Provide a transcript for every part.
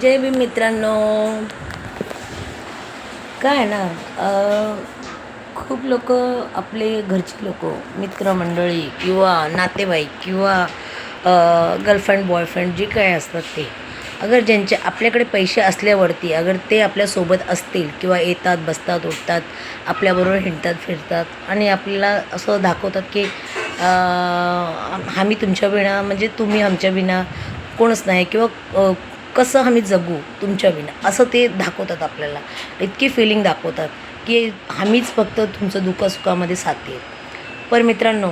जय भीम मित्रांनो. काय आहे ना, खूप लोक, आपले घरचे लोक, मित्रमंडळी किंवा नातेवाईक किंवा गर्लफ्रेंड बॉयफ्रेंड जे काय असतात ते, अगर ज्यांचे आपल्याकडे पैसे असल्यावरती अगर ते आपल्यासोबत असतील किंवा येतात, बसतात, उठतात, आपल्याबरोबर हिंडतात, फिरतात आणि आपल्याला असं दाखवतात की आम्ही तुमच्या विना, म्हणजे तुम्ही आमच्या विना कोणच नाही, किंवा कसं आम्ही जगू तुमच्या विना, असं ते दाखवतात आपल्याला. इतकी फिलिंग दाखवतात की आम्हीच फक्त तुमचं दुःखसुखामध्ये साथी आहेत. पण मित्रांनो,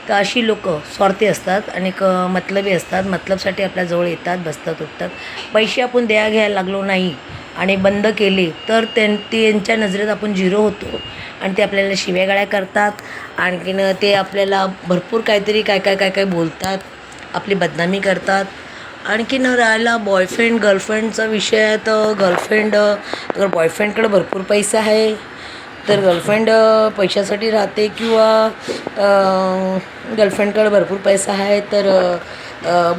तर अशी लोक स्वार्थी असतात आणि मतलबी असतात. मतलबसाठी आपल्याजवळ येतात, बसतात, उठतात. पैसे आपण घ्यायला लागलो नाही आणि बंद केले तर त्यांच्या नजरेत आपण झिरो होतो आणि ते आपल्याला शिव्यागाळ्या करतात. आणखीन ते आपल्याला भरपूर काहीतरी काय काय काय काय बोलतात, आपली बदनामी करतात. आणखीन राहिला बॉयफ्रेंड गर्लफ्रेंडचा विषय, तर गर्लफ्रेंड, अगर बॉयफ्रेंडकडे भरपूर पैसा आहे तर गर्लफ्रेंड पैशासाठी राहते, किंवा गर्लफ्रेंडकडे भरपूर पैसा आहे तर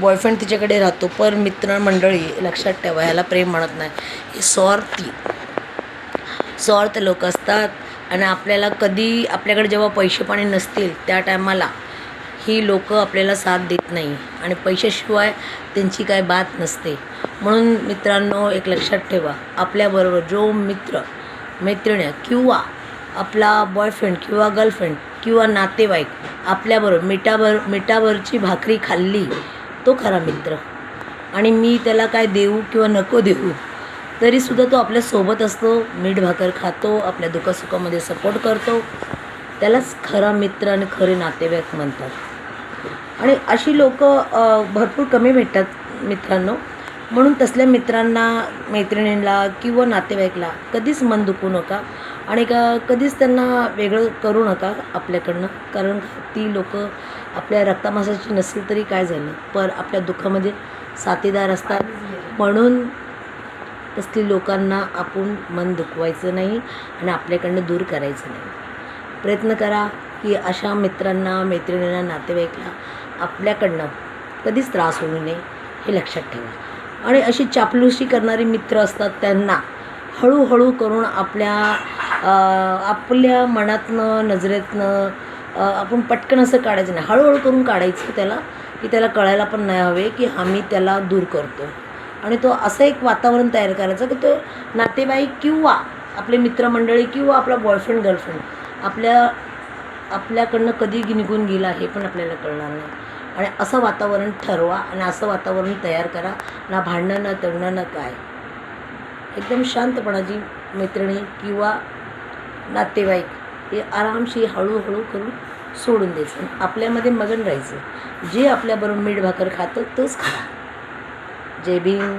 बॉयफ्रेंड तिच्याकडे राहतो. पण मित्रमंडळी, लक्षात ठेवा, ह्याला प्रेम म्हणत नाही, हे स्वार्थ लोक असतात. आणि आपल्याला कधी, आपल्याकडे जेव्हा पैसे पाणी नसतील त्या टायमाला ही लोक आपल्याला साथ देत नाही आणि पैशाशिवाय त्यांची काय बात नसते. म्हणून मित्रांनो, एक लक्षात ठेवा, आपल्याबरोबर जो मित्र मैत्रिणी किंवा आपला बॉयफ्रेंड किंवा गर्लफ्रेंड किंवा नातेवाईक आपल्याबरोबर मिठावरची भाकरी खाल्ली तो खरा मित्र. आणि मी त्याला काय देऊ किंवा नको देऊ तरीसुद्धा तो आपल्यासोबत असतो, मीठ भाकर खातो, आपल्या दुःखसुखामध्ये सपोर्ट करतो, त्यालाच खरा मित्र आणि खरे नातेवाईक म्हणतात. आणि अशी लोक भरपूर कमी भेटतात मित्रांनो. म्हणून तसल्या मित्रांना, मैत्रिणींना किंवा नातेवाईकला कधीच मन दुखवू नका आणि कधीच त्यांना वेगळं करू नका आपल्याकडनं. कारण ती लोक आपल्या रक्तामासाची नसली तरी काय झालं, पण आपल्या दुःखामध्ये साथीदार असतात. म्हणून तसली लोकांना आपण मन दुखवायचं नाही आणि आपल्याकडनं दूर करायचं नाही. प्रयत्न करा की अशा मित्रांना, मैत्रिणींना, नातेवाईकला आपल्याकडनं कधीच त्रास होऊ नये, हे लक्षात ठेवा. आणि अशी चापलुसी करणारी मित्र असतात त्यांना हळूहळू करून आपल्या मनातनं, नजरेतनं आपण पटकन असं काढायचं नाही, हळूहळू करून काढायचं त्याला, की त्याला कळायला पण नाही हवे की आम्ही त्याला दूर करतो. आणि तो असं एक वातावरण तयार करायचं की तो नातेवाईक किंवा आपले मित्रमंडळी किंवा आपला बॉयफ्रेंड गर्लफ्रेंड आपल्याकडनं कधी निघून गेला हे पण आपल्याला कळणार नाही. आणि असं वातावरण ठरवा आणि असं वातावरण तयार करा, ना भांडणं, ना तंडणं, ना काय, एकदम शांतपणाची मैत्रिणी किंवा नातेवाईक हे आरामशी हळूहळू करून सोडून द्यायचं, आपल्यामध्ये मगन राहायचं. जे आपल्याबरोबर मीठ भाकर खातं तोच खा. जय भीम.